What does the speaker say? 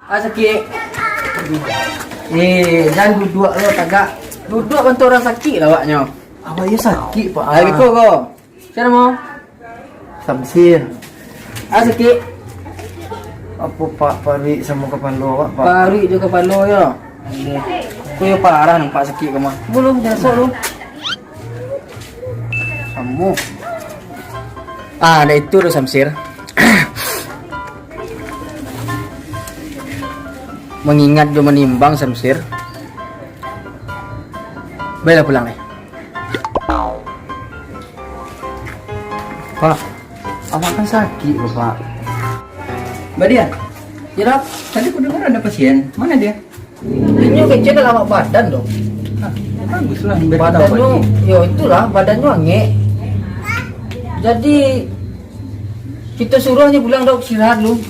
Sakit. Jangan duduk lo tagak. Duduk bantu orang sakit lah awaknya. Awak ya sakit pak. Ayo ikut kau. Siapa mau? Samsir. Sakit. Apa pak pari sama kepala awak pak? Pari je kepala ya. Kau ya parah nampak sakit kamu. Belum jangan sok lu. Kamu. Ada itu tuh Samsir. Mengingat dia menimbang Samsir. Baiklah pulang nih. Pak, awak kan sakit bapak. Mbak Dia, Ya dok, tadi aku dengar ada pasien. Mana dia? ini kecil dalam awak badan dong. Bagus lah. Badannya, ya itulah badannya angek. Jadi kita suruh aja pulang dok, istirahat lu.